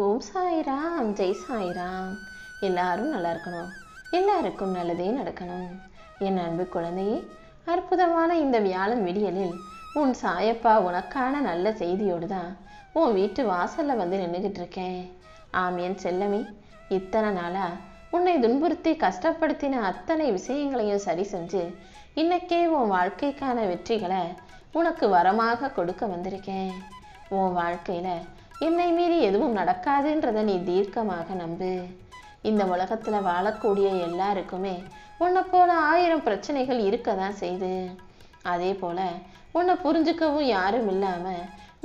ஓம் சாய்ராம், ஜெய் சாய்ராம். எல்லாரும் நல்லா இருக்கணும், எல்லாருக்கும் நல்லதே நடக்கணும். என் அன்பு குழந்தையே, அற்புதமான இந்த வியாழன் விடியலில் உன் சாயப்பா உனக்கான நல்ல செய்தியோடு தான் உன் வீட்டு வாசல்ல வந்து நின்றுகிட்டு இருக்கேன். ஆம் என் செல்லமே, இத்தனை நாளா உன்னை துன்புறுத்தி கஷ்டப்படுத்தின அத்தனை விஷயங்களையும் சரி செஞ்சு இன்னைக்கே உன் வாழ்க்கைக்கான வெற்றிகளை உனக்கு வரமாக கொடுக்க வந்திருக்கேன். உன் வாழ்க்கையில என்னை மீறி எதுவும் நடக்காதுன்றதை நீ தீர்க்கமாக நம்பு. இந்த உலகத்துல வாழக்கூடிய எல்லாருக்குமே உன்னை போல 1000 பிரச்சனைகள் இருக்க தான் செய்து. அதே போல உன்னை புரிஞ்சுக்கவும் யாரும் இல்லாம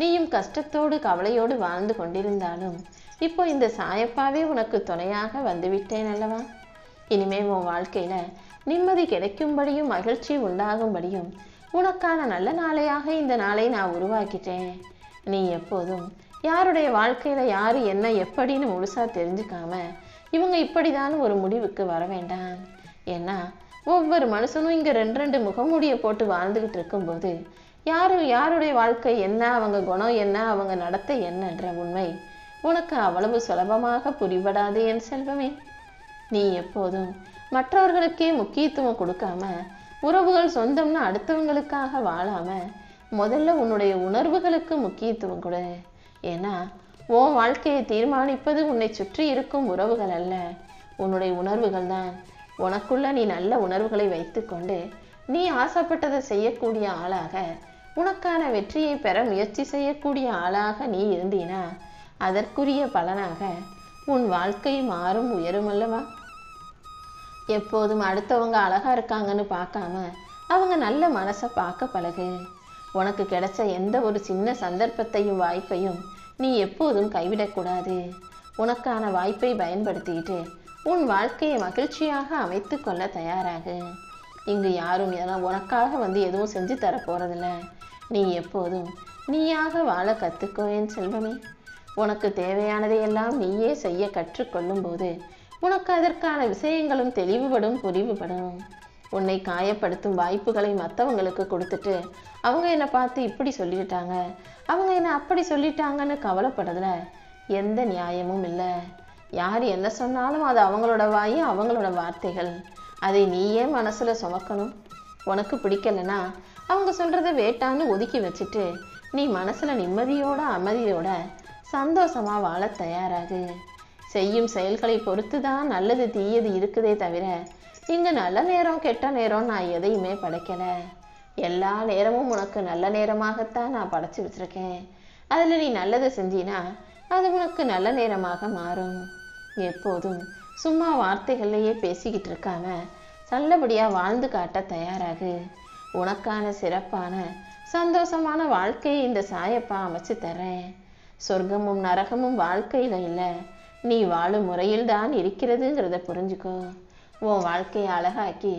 நீயும் கஷ்டத்தோடு கவலையோடு வாழ்ந்து கொண்டிருந்தாலும் இப்போ இந்த சாயப்பாவே உனக்கு துணையாக வந்து விட்டேன் அல்லவா. இனிமே உன் வாழ்க்கையில நிம்மதி கிடைக்கும்படியும் மகிழ்ச்சி உண்டாகும்படியும் உனக்கான நல்ல நாளையாக இந்த நாளை நான் உருவாக்கிட்டேன். நீ எப்போதும் யாருடைய வாழ்க்கையில யாரு என்ன எப்படின்னு முழுசா தெரிஞ்சுக்காம இவங்க இப்படிதான் ஒரு முடிவுக்கு வர வேண்டாம். ஏன்னா ஒவ்வொரு மனுஷனும் இங்க 2 முகமூடியை போட்டு வாழ்ந்துகிட்டு இருக்கும்போது யாருடைய வாழ்க்கை என்ன, அவங்க குணம் என்ன, அவங்க நடத்தை என்னன்ற உண்மை உனக்கு அவ்வளவு சுலபமாக புரிபடாது என் செல்வமே. நீ எப்போதும் மற்றவர்களுக்கே முக்கியத்துவம் கொடுக்காம உறவுகள் சொந்தம்னு அடுத்தவங்களுக்காக வாழாம முதல்ல உன்னுடைய உணர்வுகளுக்கு முக்கியத்துவம் கொடு. ஏன்னா உன் வாழ்க்கையை தீர்மானிப்பது உன்னை சுற்றி இருக்கும் உறவுகள் அல்ல, உன்னுடைய உணர்வுகள் தான். உனக்குள்ள நீ நல்ல உணர்வுகளை வைத்துக்கொண்டு நீ ஆசைப்பட்டதை செய்யக்கூடிய ஆளாக, உனக்கான வெற்றியை பெற முயற்சி செய்யக்கூடிய ஆளாக நீ இருந்தீனா அதற்குரிய பலனாக உன் வாழ்க்கை மாறும், உயரும் அல்லவா. எப்போதும் அடுத்தவங்க அழகா இருக்காங்கன்னு பார்க்காம அவங்க நல்ல மனசை பார்க்க பழகு. உனக்கு கிடைச்ச எந்த ஒரு சின்ன சந்தர்ப்பத்தையும் வாய்ப்பையும் நீ எப்போதும் கைவிடக்கூடாது. உனக்கான வாய்ப்பை பயன்படுத்திக்கிட்டு உன் வாழ்க்கையை மகிழ்ச்சியாக அமைத்து கொள்ள தயாராகு. இங்கு யாரும் உனக்காக வந்து எதுவும் செஞ்சு தர போறதில்ல. நீ எப்போதும் நீயாக வாழ கத்துக்கோ என் செல்வமே. உனக்கு தேவையானதையெல்லாம் நீயே செய்ய கற்றுக்கொள்ளும் போது உனக்கு அதற்கான விஷயங்களும் தெளிவுபடும், புரிவுபடும். உன்னை காயப்படுத்தும் வாய்ப்புகளை மற்றவங்களுக்கு கொடுத்துட்டு அவங்க என்னை பார்த்து இப்படி சொல்லிட்டாங்க, அவங்க என்னை அப்படி சொல்லிட்டாங்கன்னு கவலைப்படுறதுல எந்த நியாயமும் இல்லை. யார் என்ன சொன்னாலும் அது அவங்களோட வாய், அவங்களோட வார்த்தைகள். அதை நீயே மனசுல சுமக்கணும். உனக்கு பிடிக்கலன்னா அவங்க சொல்றத வேட்டான்னு ஒதுக்கி வச்சுட்டு நீ மனசுல நிம்மதியோட அமைதியோட சந்தோஷமா வாழ தயாராகு. செய்யும் செயல்களை பொறுத்து தான் நல்லது தீயது இருக்குதே தவிர இங்க நல்ல நேரம் கெட்ட நேரம் நான் எதையுமே படைக்கல. எல்லா நேரமும் உனக்கு நல்ல நேரமாகத்தான் நான் படைச்சு வச்சிருக்கேன். அதுல நீ நல்லதை செஞ்சினா அது உனக்கு நல்ல நேரமாக மாறும். எப்போதும் சும்மா வார்த்தைகள்லையே பேசிக்கிட்டு இருக்காம நல்லபடியா வாழ்ந்து காட்ட தயாராகு. உனக்கான சிறப்பான சந்தோஷமான வாழ்க்கையை இந்த சாயப்பா அமைச்சு தர்றேன். சொர்க்கமும் நரகமும் வாழ்க்கையில இல்லை, நீ வாழும் முறையில் தான் இருக்கிறதுங்கிறத புரிஞ்சுக்கோ. உன் வாழ்க்கையை அழகாக்கி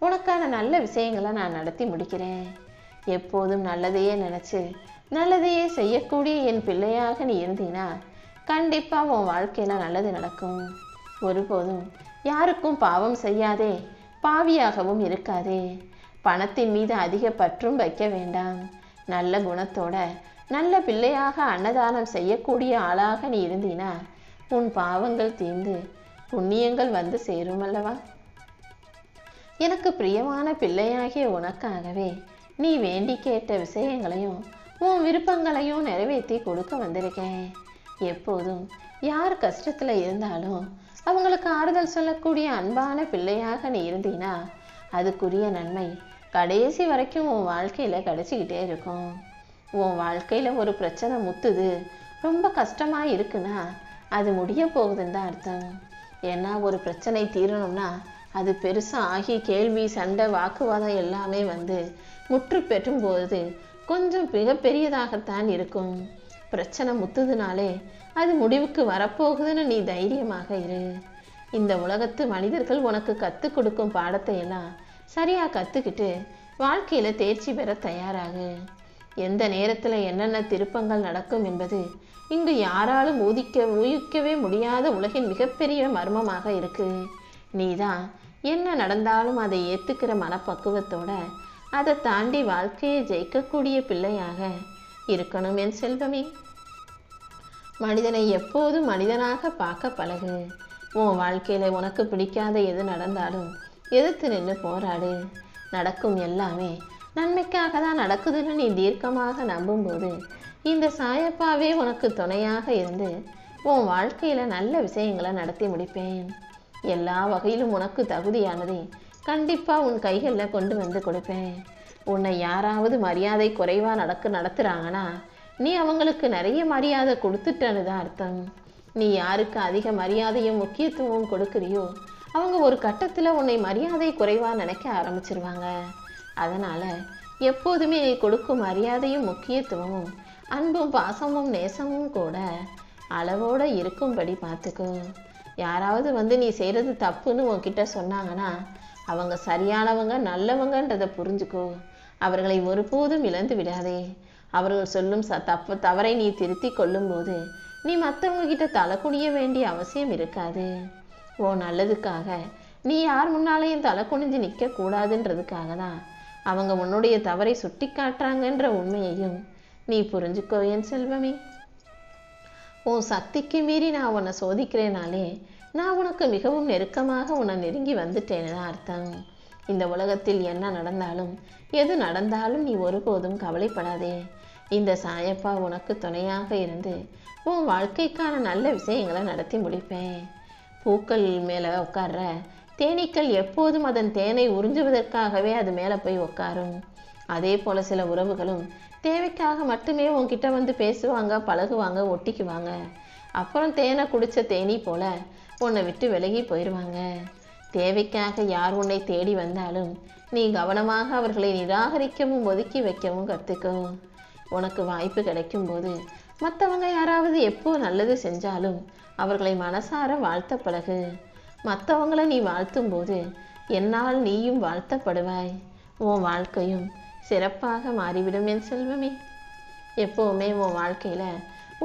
உனக்கான நல்ல விஷயங்களை நான் நடத்தி முடிக்கிறேன். எப்போதும் நல்லதையே நினைச்சு நல்லதையே செய்யக்கூடிய என் பிள்ளையாக நீ இருந்தீனா கண்டிப்பா உன் வாழ்க்கையில நல்லது நடக்கும். ஒருபோதும் யாருக்கும் பாவம் செய்யாதே, பாவியாகவும் இருக்காதே. பணத்தின் மீது அதிக பற்றும் வைக்க வேண்டாம். நல்ல குணத்தோட நல்ல பிள்ளையாக அன்னதானம் செய்யக்கூடிய ஆளாக நீ இருந்தீனா உன் பாவங்கள் தீர்ந்து புண்ணியங்கள் வந்து சேரும் அல்லவா. எனக்கு பிரியமான பிள்ளையாகிய உனக்காகவே நீ வேண்டி கேட்ட விஷயங்களையும் உன் விருப்பங்களையும் நிறைவேற்றி கொடுக்க வந்திருக்கேன். எப்போதும் யார் கஷ்டத்துல இருந்தாலும் அவங்களுக்கு ஆறுதல் சொல்லக்கூடிய அன்பான பிள்ளையாக நீ இருந்தீனா அதுக்குரிய நன்மை கடைசி வரைக்கும் உன் வாழ்க்கையில கிடைச்சிக்கிட்டே இருக்கும். உன் வாழ்க்கையில ஒரு பிரச்சனை முத்துது, ரொம்ப கஷ்டமா இருக்குன்னா அது முடிய போகுதுன்னு தான் அர்த்தம். ஏன்னா ஒரு பிரச்சனை தீரணும்னா அது பெருசா ஆகி கேள்வி, சண்டை, வாக்குவாதம் எல்லாமே வந்து முற்று பெறும் போது கொஞ்சம் மிகப்பெரியதாகத்தான் இருக்கும். பிரச்சனை முத்துதுனாலே அது முடிவுக்கு வரப்போகுதுன்னு நீ தைரியமாக இரு. இந்த உலகத்து மனிதர்கள் உனக்கு கற்றுக் கொடுக்கும் பாடத்தை எல்லாம் சரியா கத்துக்கிட்டு வாழ்க்கையில தேர்ச்சி பெற தயாராகு. எந்த நேரத்துல என்னென்ன திருப்பங்கள் நடக்கும் என்பது இங்கு யாராலும் ஊகிக்கவே முடியாத உலகின் மிகப்பெரிய மர்மமாக இருக்கு. நீதான் என்ன நடந்தாலும் அதை ஏத்துக்கிற மனப்பக்குவத்தோட அதை தாண்டி வாழ்க்கையை ஜெயிக்கக்கூடிய பிள்ளையாக இருக்கணும் என் செல்வமே. மனிதனை எப்போதும் மனிதனாக பார்க்க பழகு. உன் வாழ்க்கையில உனக்கு பிடிக்காத எது நடந்தாலும் எதிர்த்து நின்று போராடு. நடக்கும் எல்லாமே நன்மைக்காக தான் நடக்குதுன்னு நீ தீர்க்கமாக நம்பும்போது இந்த சாயப்பாவே உனக்கு துணையாக இருந்து உன் வாழ்க்கையில நல்ல விஷயங்களை நடத்தி முடிப்பேன். எல்லா வகையிலும் உனக்கு தகுதியானதை கண்டிப்பா உன் கைகளில் கொண்டு வந்து கொடுப்பேன். உன்னை யாராவது மரியாதை குறைவா நடத்துறாங்கன்னா நீ அவங்களுக்கு நிறைய மரியாதை கொடுத்துட்டன்னு தான் அர்த்தம். நீ யாருக்கு அதிக மரியாதையும் முக்கியத்துவம் கொடுக்குறியோ அவங்க ஒரு கட்டத்தில் உன்னை மரியாதை குறைவா நினைக்க ஆரம்பிச்சிருவாங்க. அதனால எப்போதுமே நீ கொடுக்கும் மரியாதையும் முக்கியத்துவமும் அன்பும் பாசமும் நேசமும் கூட அளவோட இருக்கும்படி பார்த்துக்கோ. யாராவது வந்து நீ செய்கிறது தப்புன்னு உன்கிட்ட சொன்னாங்கன்னா அவங்க சரியானவங்க நல்லவங்கன்றதை புரிஞ்சுக்கோ. அவர்களை ஒருபோதும் இழந்து விடாதே. அவர்கள் சொல்லும் தவறை நீ திருத்தி கொள்ளும்போது நீ மற்றவங்க கிட்ட தலை குனிய வேண்டிய அவசியம் இருக்காது. ஓ நல்லதுக்காக நீ யார் முன்னாலேயும் தலை குனிஞ்சு நிற்க கூடாதுன்றதுக்காக தான் அவங்க உன்னுடைய தவறை சுட்டி காட்டுறாங்கன்ற உண்மையையும் நீ புரிஞ்சுக்கோ என் செல்வமே. உன் சக்திக்கு மீறி நான் உன்னை சோதிக்கிறேனாலே நான் உனக்கு மிகவும் நெருக்கமாக உன்னை நெருங்கி வந்துட்டேன்னு தான் அர்த்தம். இந்த உலகத்தில் என்ன நடந்தாலும் எது நடந்தாலும் நீ ஒருபோதும் கவலைப்படாதே. இந்த சாயப்பா உனக்கு துணையாக இருந்து உன் வாழ்க்கைக்கான நல்ல விஷயங்களை நடத்தி முடிப்பேன். பூக்கள் மேலே உட்கார்ற தேனீக்கள் எப்போதும் அதன் தேனை உறிஞ்சுவதற்காகவே அது மேலே போய் உட்காரும். அதே போல சில உறவுகளும் தேவைக்காக மட்டுமே உன்கிட்ட வந்து பேசுவாங்க, பழகுவாங்க, ஒட்டிக்குவாங்க. அப்புறம் தேனை குடிச்ச தேனி போல உன்னை விட்டு விலகி போயிடுவாங்க. தேவைக்காக யார் உன்னை தேடி வந்தாலும் நீ கவனமாக அவர்களை நிராகரிக்கவும் ஒதுக்கி வைக்கவும் கற்றுக்கோ. உனக்கு வாய்ப்பு கிடைக்கும் போது மற்றவங்க யாராவது எப்போ நல்லது செஞ்சாலும் அவர்களை மனசார வாழ்த்த பழகு. மற்றவங்களை நீ வாழ்த்தும் போது என்னால் நீயும் வாழ்த்தப்படுவாய். உன் வாழ்க்கையும் சிறப்பாக மாறிவிடும் என் செல்வமே. எப்போவுமே உன் வாழ்க்கையில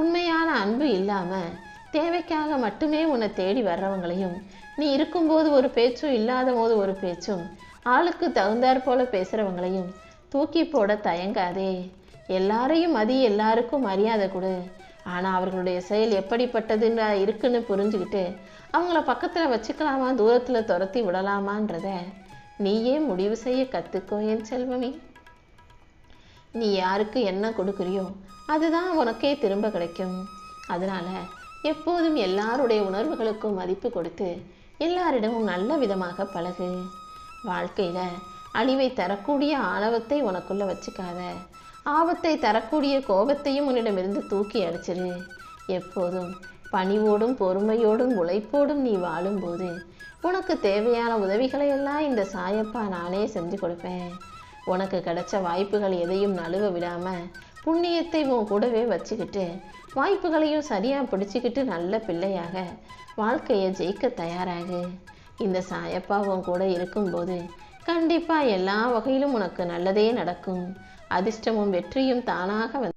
உண்மையான அன்பு இல்லாம தேவைக்காக மட்டுமே உன்னை தேடி வர்றவங்களையும் நீ இருக்கும்போது ஒரு பேச்சும் இல்லாத போது ஒரு பேச்சும் ஆளுக்கு தகுந்தாற் போல பேசுறவங்களையும் தூக்கி போட தயங்காதே. எல்லாரையும் எல்லாருக்கும் மரியாதை கொடு. ஆனா அவர்களுடைய செயல் எப்படிப்பட்டதுன்னு இருக்குன்னு புரிஞ்சுக்கிட்டு அவங்கள பக்கத்துல வச்சுக்கலாமா தூரத்துல துரத்தி விடலாமான்றத நீயே முடிவு செய்ய கத்துக்கோ என் செல்வமே. நீ யாருக்கு என்ன கொடுக்குறியோ அதுதான் உனக்கே திரும்ப கிடைக்கும். அதனால எப்போதும் எல்லாருடைய உணர்வுகளுக்கும் மதிப்பு கொடுத்து எல்லாரிடமும் நல்ல விதமாக பழகு. வாழ்க்கையில அழிவை தரக்கூடிய ஆணவத்தை உனக்குள்ள வச்சுக்காத. ஆபத்தை தரக்கூடிய கோபத்தையும் உன்னிடமிருந்து தூக்கி அடிச்சிரு. எப்போதும் பணிவோடும் பொறுமையோடும் உழைப்போடும் நீ வாழும்போது உனக்கு தேவையான உதவிகளை எல்லாம் இந்த சாயப்பா நானே செஞ்சு கொடுப்பேன். உனக்கு கிடைச்ச வாய்ப்புகள் எதையும் நழுவ விடாம புண்ணியத்தை உன் கூடவே வச்சுக்கிட்டு வாய்ப்புகளையும் சரியா பிடிச்சிக்கிட்டு நல்ல பிள்ளையாக வாழ்க்கையை ஜெயிக்க தயாராகு. இந்த சாயப்பா உன் கூட இருக்கும்போது கண்டிப்பா எல்லா வகையிலும் உனக்கு நல்லதே நடக்கும். அதிர்ஷ்டமும் வெற்றியும் தானாக